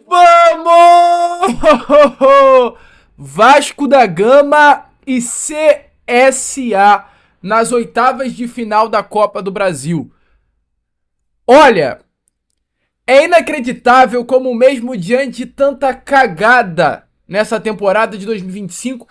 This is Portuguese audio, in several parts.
Vamos! Vasco da Gama e CSA nas oitavas de final da Copa do Brasil. Olha, é inacreditável como mesmo diante de tanta cagada nessa temporada de 2025,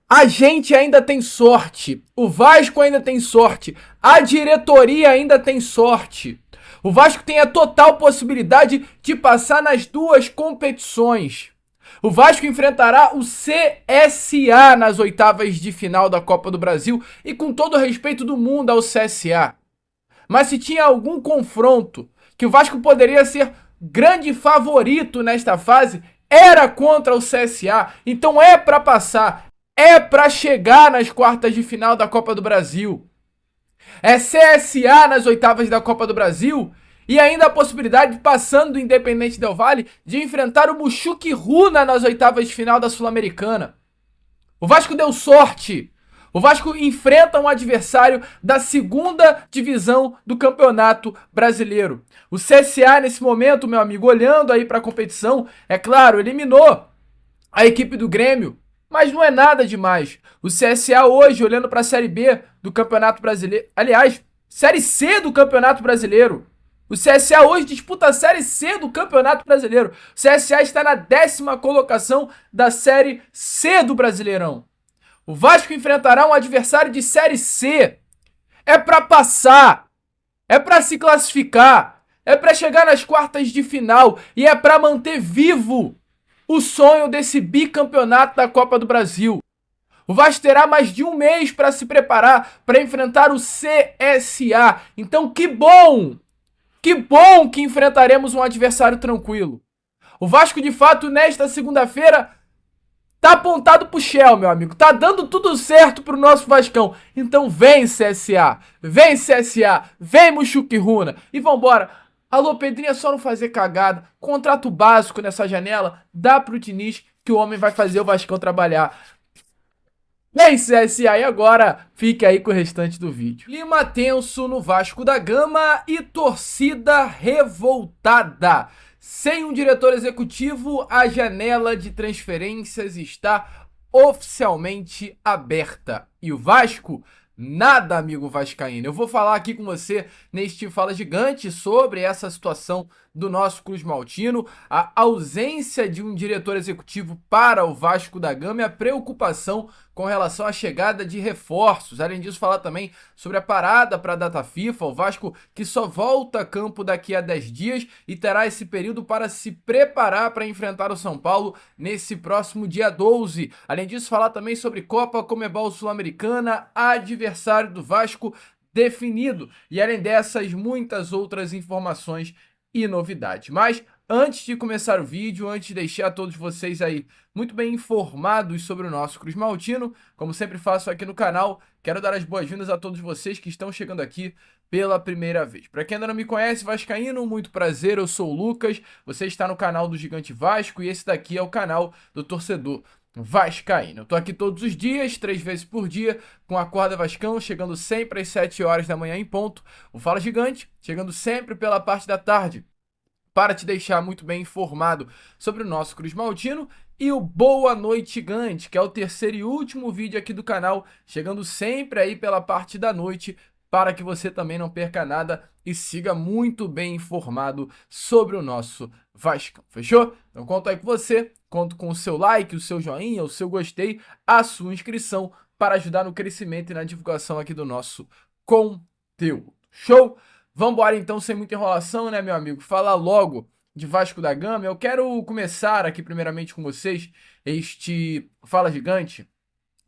a gente ainda tem sorte. O Vasco ainda tem sorte. A diretoria ainda tem sorte. O Vasco tem a total possibilidade de passar nas duas competições. O Vasco enfrentará o CSA nas oitavas de final da Copa do Brasil e com todo o respeito do mundo ao CSA. Mas se tinha algum confronto que o Vasco poderia ser grande favorito nesta fase, era contra o CSA. Então é para passar, é para chegar nas quartas de final da Copa do Brasil. É CSA nas oitavas da Copa do Brasil e ainda a possibilidade, passando do Independente Del Valle, de enfrentar o Mushuc Runa nas oitavas de final da Sul-Americana. O Vasco deu sorte. O Vasco enfrenta um adversário da segunda divisão do Campeonato Brasileiro. O CSA, nesse momento, meu amigo, olhando aí para a competição, é claro, eliminou a equipe do Grêmio, mas não é nada demais. O CSA hoje, olhando para a Série B do Campeonato Brasileiro, aliás, Série C do Campeonato Brasileiro. O CSA hoje disputa a Série C do Campeonato Brasileiro. O CSA está na 10ª colocação da Série C do Brasileirão. O Vasco enfrentará um adversário de Série C. É para passar. É para se classificar. É para chegar nas quartas de final. E é para manter vivo o sonho desse bicampeonato da Copa do Brasil. O Vasco terá mais de um mês para se preparar para enfrentar o CSA. Então que bom! Que bom que enfrentaremos um adversário tranquilo. O Vasco, de fato, nesta segunda-feira, tá apontado pro Shell, meu amigo. Tá dando tudo certo pro nosso Vascão. Então vem, CSA. Vem, CSA. Vem, Mushuc Runa. E vambora. Alô, Pedrinho, é só não fazer cagada. Contrato básico nessa janela. Dá pro Diniz que o homem vai fazer o Vascão trabalhar. Vem, CSA, e agora fique aí com o restante do vídeo. Clima tenso no Vasco da Gama e torcida revoltada. Sem um diretor executivo, a janela de transferências está oficialmente aberta. E o Vasco? Nada, amigo vascaíno. Eu vou falar aqui com você neste Fala Gigante sobre essa situação do nosso Cruz Maltino, a ausência de um diretor executivo para o Vasco da Gama e a preocupação com relação à chegada de reforços. Além disso, falar também sobre a parada para a data FIFA, o Vasco que só volta a campo daqui a 10 dias e terá esse período para se preparar para enfrentar o São Paulo nesse próximo dia 12. Além disso, falar também sobre Copa Comebol Sul-Americana, adversário do Vasco definido. E além dessas, muitas outras informações e novidades. Mas antes de começar o vídeo, antes de deixar todos vocês aí muito bem informados sobre o nosso Cruz Maltino, como sempre faço aqui no canal, quero dar as boas-vindas a todos vocês que estão chegando aqui pela primeira vez. Para quem ainda não me conhece, vascaíno, muito prazer, eu sou o Lucas, você está no canal do Gigante Vasco e esse daqui é o canal do torcedor vascaíno. Eu tô aqui todos os dias, 3 vezes por dia, com a Acorda Vascão, chegando sempre às 7 horas da manhã em ponto. O Fala Gigante, chegando sempre pela parte da tarde, para te deixar muito bem informado sobre o nosso Cruz Maltino. E o Boa Noite Gigante, que é o terceiro e último vídeo aqui do canal, chegando sempre aí pela parte da noite, para que você também não perca nada e siga muito bem informado sobre o nosso Vascão, fechou? Então conto aí com você, conto com o seu like, o seu joinha, o seu gostei, a sua inscrição para ajudar no crescimento e na divulgação aqui do nosso conteúdo, show? Vambora então, sem muita enrolação, né, meu amigo? Falar logo de Vasco da Gama. Eu quero começar aqui primeiramente com vocês este Fala Gigante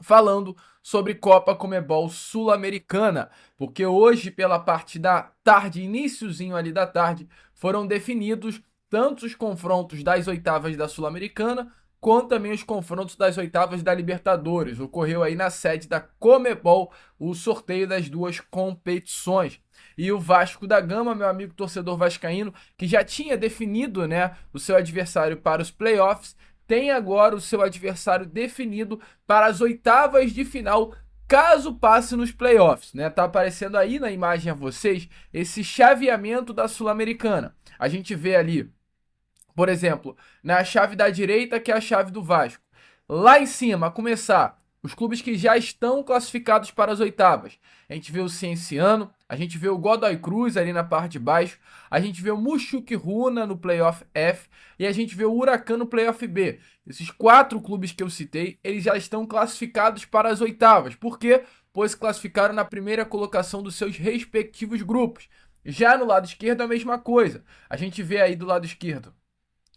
falando sobre Copa Comebol Sul-Americana, porque hoje, pela parte da tarde, iniciozinho ali da tarde, foram definidos tanto os confrontos das oitavas da Sul-Americana, quanto também os confrontos das oitavas da Libertadores. Ocorreu aí na sede da Comebol o sorteio das duas competições. E o Vasco da Gama, meu amigo torcedor vascaíno, que já tinha definido, né, o seu adversário para os playoffs, tem agora o seu adversário definido para as oitavas de final, caso passe nos playoffs, né? Tá aparecendo aí na imagem a vocês esse chaveamento da Sul-Americana. A gente vê ali, Por exemplo, na chave da direita, que é a chave do Vasco. Lá em cima, a começar, os clubes que já estão classificados para as oitavas. A gente vê o Cienciano, a gente vê o Godoy Cruz ali na parte de baixo, a gente vê o Mushuc Runa no Playoff F e a gente vê o Huracan no Playoff B. Esses 4 clubes que eu citei, eles já estão classificados para as oitavas. Por quê? Pois se classificaram na primeira colocação dos seus respectivos grupos. Já no lado esquerdo, a mesma coisa. A gente vê aí do lado esquerdo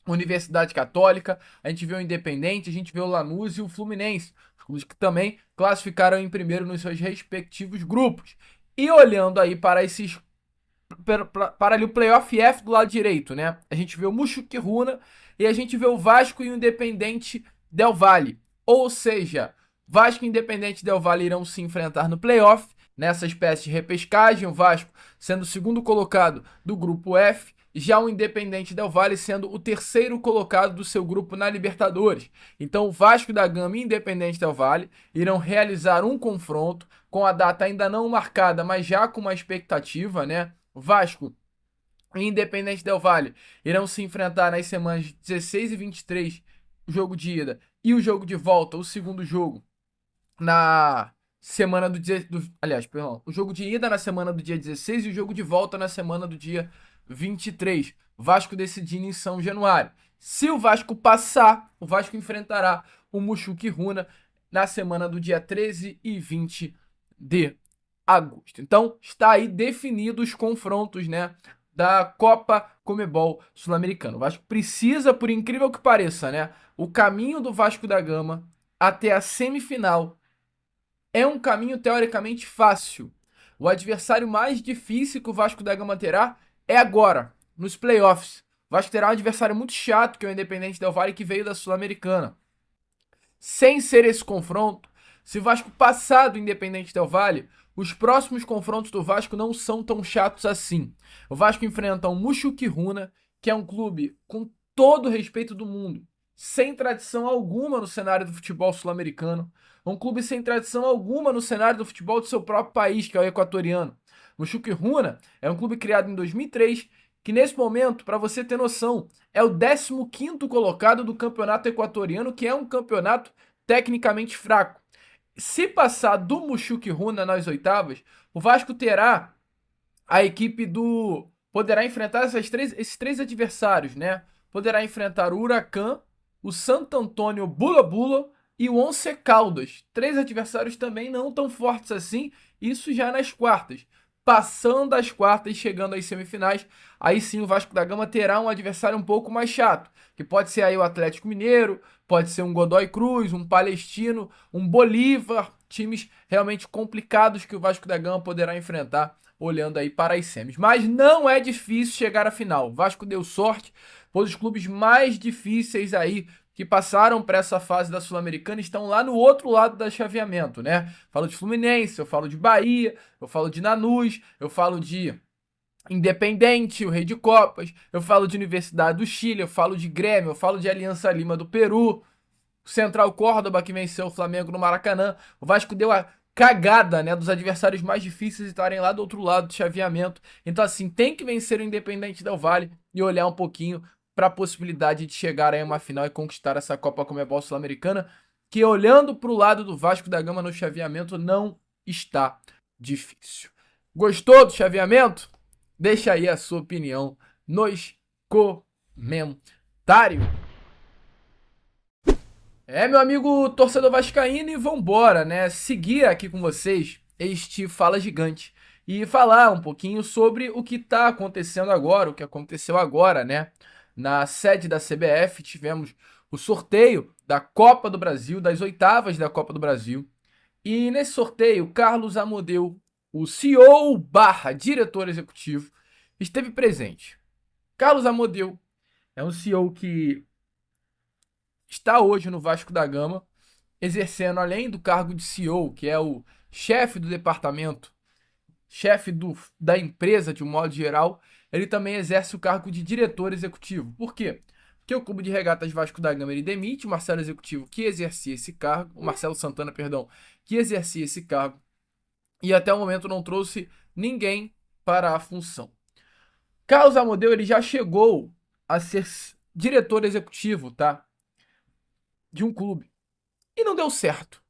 Universidade Católica, a gente vê o Independente, a gente vê o Lanús e o Fluminense, os clubes que também classificaram em primeiro nos seus respectivos grupos. E olhando aí para esses para ali o Playoff F do lado direito, né? A gente vê o Mushuc Runa e a gente vê o Vasco e o Independente Del Valle. Ou seja, Vasco e Independente Del Valle irão se enfrentar no Playoff, nessa espécie de repescagem, o Vasco sendo o segundo colocado do grupo F, já o Independente Del Valle sendo o terceiro colocado do seu grupo na Libertadores. Então o Vasco da Gama e Independente Del Valle irão realizar um confronto com a data ainda não marcada, mas já com uma expectativa, né? Vasco e Independente Del Valle irão se enfrentar nas semanas 16 e 23, o jogo de ida, e o jogo de volta, o segundo jogo, na semana aliás, perdão, o jogo de ida na semana do dia 16 e o jogo de volta na semana do dia 23. Vasco decidindo em São Januário. Se o Vasco passar, o Vasco enfrentará o Mushuc Runa na semana do dia 13 e 20 de agosto. Então, está aí definidos os confrontos, né, da Copa Comebol Sul-Americana. O Vasco precisa, por incrível que pareça, né, o caminho do Vasco da Gama até a semifinal é um caminho teoricamente fácil. O adversário mais difícil que o Vasco da Gama terá é agora, nos playoffs. O Vasco terá um adversário muito chato, que é o Independente Del Valle, que veio da Sul-Americana. Sem ser esse confronto, se o Vasco passar do Independente Del Valle, os próximos confrontos do Vasco não são tão chatos assim. O Vasco enfrenta o Mushuc Runa, que é um clube com todo o respeito do mundo, sem tradição alguma no cenário do futebol sul-americano, um clube sem tradição alguma no cenário do futebol do seu próprio país, que é o equatoriano. O Mushuc Runa é um clube criado em 2003, que nesse momento, para você ter noção, é o 15º colocado do campeonato equatoriano, que é um campeonato tecnicamente fraco. Se passar do Mushuc Runa nas oitavas, o Vasco terá a equipe do... poderá enfrentar esses três adversários, né? Poderá enfrentar o Huracan, o Santo Antônio Bula Bula e o Once Caldas. 3 adversários também não tão fortes assim, isso já nas quartas. Passando as quartas e chegando às semifinais, aí sim o Vasco da Gama terá um adversário um pouco mais chato, que pode ser aí o Atlético Mineiro, pode ser um Godoy Cruz, um Palestino, um Bolívar, times realmente complicados que o Vasco da Gama poderá enfrentar olhando aí para as semis. Mas não é difícil chegar à final. O Vasco deu sorte, pois os clubes mais difíceis aí que passaram para essa fase da Sul-Americana estão lá no outro lado do chaveamento, né? Falo de Fluminense, eu falo de Bahia, eu falo de Lanús, eu falo de Independente, o Rei de Copas, eu falo de Universidade do Chile, eu falo de Grêmio, eu falo de Aliança Lima do Peru, o Central Córdoba que venceu o Flamengo no Maracanã. O Vasco deu a cagada, né, dos adversários mais difíceis estarem lá do outro lado do chaveamento. Então, assim, tem que vencer o Independente Del Valle e olhar um pouquinho para a possibilidade de chegar a uma final e conquistar essa Copa Comebol Sul-Americana, que olhando para o lado do Vasco da Gama no chaveamento não está difícil. Gostou do chaveamento? Deixa aí a sua opinião nos comentários. Meu amigo torcedor vascaíno, e vambora, né? Seguir aqui com vocês este Fala Gigante e falar um pouquinho sobre o que tá acontecendo agora, o que aconteceu agora, né? Na sede da CBF tivemos o sorteio da Copa do Brasil, das oitavas da Copa do Brasil. E nesse sorteio, Carlos Amodeu, o CEO barra diretor executivo, esteve presente. Carlos Amodeu é um CEO que está hoje no Vasco da Gama, exercendo, além do cargo de CEO, que é o chefe do departamento, chefe da empresa de um modo geral, ele também exerce o cargo de diretor executivo. Por quê? Porque o Clube de Regatas Vasco da Gama ele demite o Marcelo Executivo, que exercia esse cargo, o Marcelo Santana, perdão, que exercia esse cargo, e até o momento não trouxe ninguém para a função. Carlos Amodeu ele já chegou a ser diretor executivo, tá? De um clube. E não deu certo.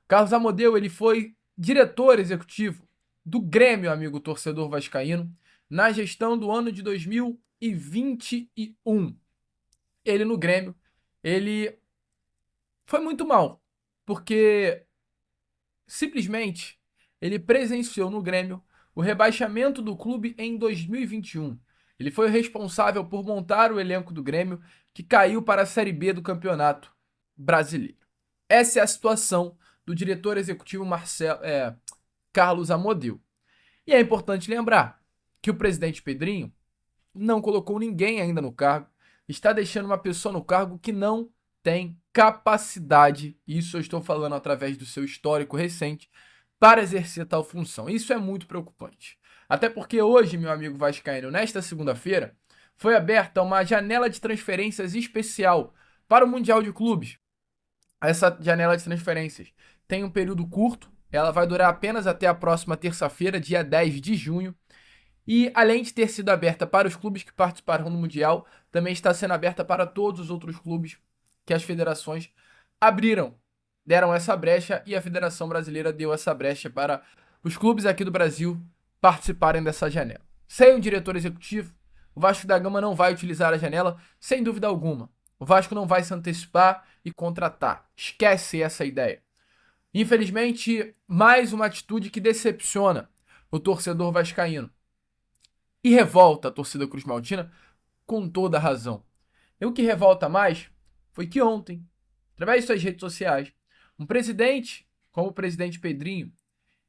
Carlos Amodeu, ele foi diretor executivo do Grêmio, amigo torcedor vascaíno, na gestão do ano de 2021. Ele no Grêmio, ele foi muito mal, porque simplesmente ele presenciou no Grêmio o rebaixamento do clube em 2021. Ele foi o responsável por montar o elenco do Grêmio, que caiu para a Série B do Campeonato Brasileiro. Essa é a situação do diretor executivo Carlos Amodeu. E é importante lembrar que o presidente Pedrinho não colocou ninguém ainda no cargo, está deixando uma pessoa no cargo que não tem capacidade, isso eu estou falando através do seu histórico recente, para exercer tal função. Isso é muito preocupante. Até porque hoje, meu amigo vascaíno, nesta segunda-feira, foi aberta uma janela de transferências especial para o Mundial de Clubes. Essa janela de transferências tem um período curto, ela vai durar apenas até a próxima terça-feira, dia 10 de junho. E além de ter sido aberta para os clubes que participaram do Mundial, também está sendo aberta para todos os outros clubes que as federações abriram, deram essa brecha e a Federação Brasileira deu essa brecha para os clubes aqui do Brasil participarem dessa janela. Sem um diretor executivo, o Vasco da Gama não vai utilizar a janela, sem dúvida alguma. O Vasco não vai se antecipar e contratar. Esquece essa ideia. Infelizmente, mais uma atitude que decepciona o torcedor vascaíno e revolta a torcida Cruz Maltina com toda a razão. E o que revolta mais foi que ontem, através de suas redes sociais, um presidente, como o presidente Pedrinho,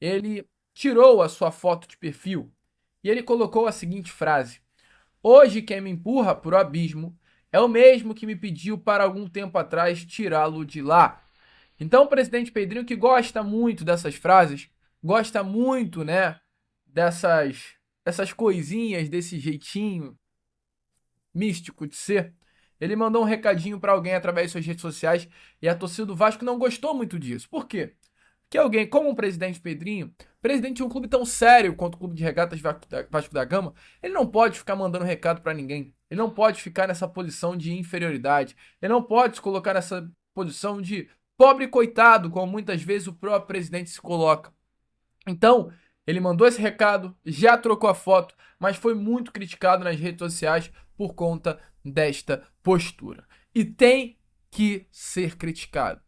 ele tirou a sua foto de perfil e ele colocou a seguinte frase: "Hoje quem me empurra para o abismo é o mesmo que me pediu para algum tempo atrás tirá-lo de lá." Então o presidente Pedrinho, que gosta muito dessas frases, gosta muito, né, dessas coisinhas, desse jeitinho místico de ser, ele mandou um recadinho para alguém através de suas redes sociais e a torcida do Vasco não gostou muito disso. Por quê? Porque alguém como o presidente Pedrinho, presidente de um clube tão sério quanto o Clube de Regatas Vasco da Gama, ele não pode ficar mandando recado para ninguém. Ele não pode ficar nessa posição de inferioridade. Ele não pode se colocar nessa posição de pobre coitado, como muitas vezes o próprio presidente se coloca. Então, ele mandou esse recado, já trocou a foto, mas foi muito criticado nas redes sociais por conta desta postura. E tem que ser criticado.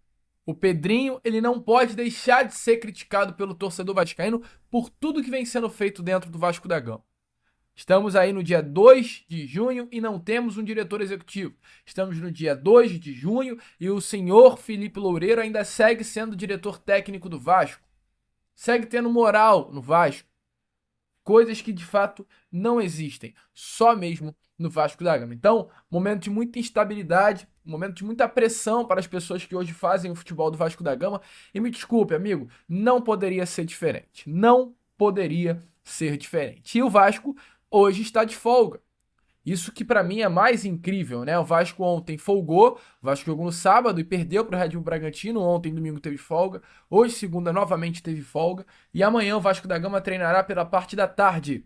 O Pedrinho, ele não pode deixar de ser criticado pelo torcedor vascaíno por tudo que vem sendo feito dentro do Vasco da Gama. Estamos aí no dia 2 de junho e não temos um diretor executivo. Estamos no dia 2 de junho e o senhor Felipe Loureiro ainda segue sendo diretor técnico do Vasco. Segue tendo moral no Vasco. Coisas que de fato não existem, só mesmo no Vasco da Gama. Então, momento de muita instabilidade, momento de muita pressão para as pessoas que hoje fazem o futebol do Vasco da Gama. E me desculpe, amigo, não poderia ser diferente. Não poderia ser diferente. E o Vasco hoje está de folga. Isso que para mim é mais incrível, né? O Vasco ontem folgou, o Vasco jogou no sábado e perdeu para o Red Bull Bragantino. Ontem, domingo, teve folga. Hoje, segunda, novamente teve folga. E amanhã o Vasco da Gama treinará pela parte da tarde.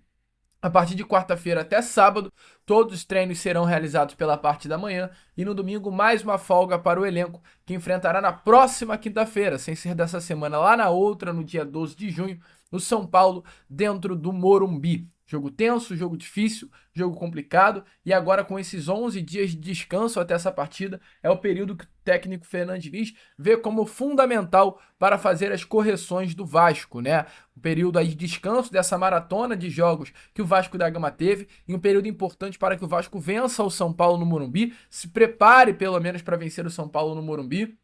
A partir de quarta-feira até sábado, todos os treinos serão realizados pela parte da manhã. E no domingo, mais uma folga para o elenco, que enfrentará na próxima quinta-feira, sem ser dessa semana, lá na outra, no dia 12 de junho, no São Paulo, dentro do Morumbi. Jogo tenso, jogo difícil, jogo complicado, e agora com esses 11 dias de descanso até essa partida, é o período que o técnico Fernando Diniz vê como fundamental para fazer as correções do Vasco, né? Um período aí de descanso dessa maratona de jogos que o Vasco da Gama teve, e um período importante para que o Vasco vença o São Paulo no Morumbi, se prepare pelo menos para vencer o São Paulo no Morumbi,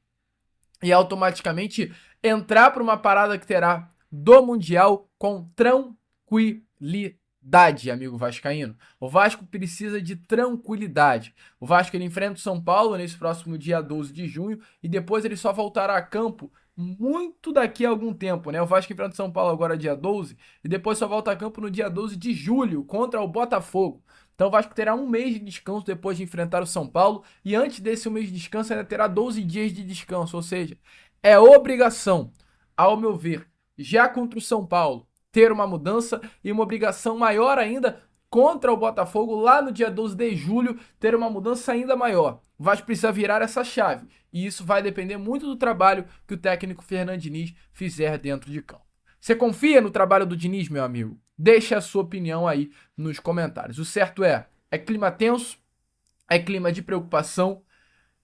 e automaticamente entrar para uma parada que terá do Mundial com tranquilidade. Amigo vascaíno. O Vasco precisa de tranquilidade. O Vasco ele enfrenta o São Paulo nesse próximo dia 12 de junho e depois ele só voltará a campo muito daqui a algum tempo, né? O Vasco enfrenta o São Paulo agora dia 12 e depois só volta a campo no dia 12 de julho contra o Botafogo. Então o Vasco terá um mês de descanso depois de enfrentar o São Paulo e antes desse mês de descanso ainda terá 12 dias de descanso, ou seja, é obrigação, ao meu ver, já contra o São Paulo, ter uma mudança e uma obrigação maior ainda contra o Botafogo lá no dia 12 de julho ter uma mudança ainda maior. O Vasco precisa virar essa chave e isso vai depender muito do trabalho que o técnico Fernando Diniz fizer dentro de campo. Você confia no trabalho do Diniz, meu amigo? Deixe a sua opinião aí nos comentários. O certo é clima tenso, é clima de preocupação,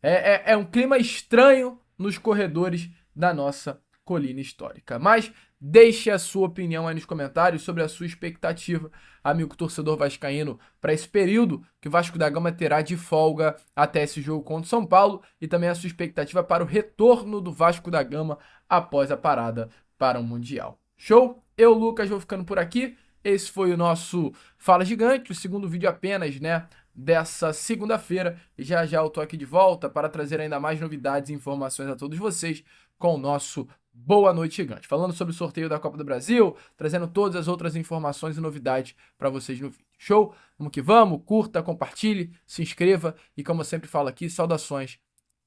é um clima estranho nos corredores da nossa colina histórica. Mas deixe a sua opinião aí nos comentários sobre a sua expectativa, amigo torcedor vascaíno, para esse período que o Vasco da Gama terá de folga até esse jogo contra o São Paulo e também a sua expectativa para o retorno do Vasco da Gama após a parada para o Mundial. Show? Eu, Lucas, vou ficando por aqui. Esse foi o nosso Fala Gigante, o segundo vídeo apenas, né, dessa segunda-feira. E já já eu tô aqui de volta para trazer ainda mais novidades e informações a todos vocês com o nosso Boa Noite Gigante. Falando sobre o sorteio da Copa do Brasil, trazendo todas as outras informações e novidades para vocês no vídeo. Show? Vamos que vamos, curta, compartilhe, se inscreva e como eu sempre falo aqui, saudações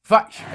Vascaíno!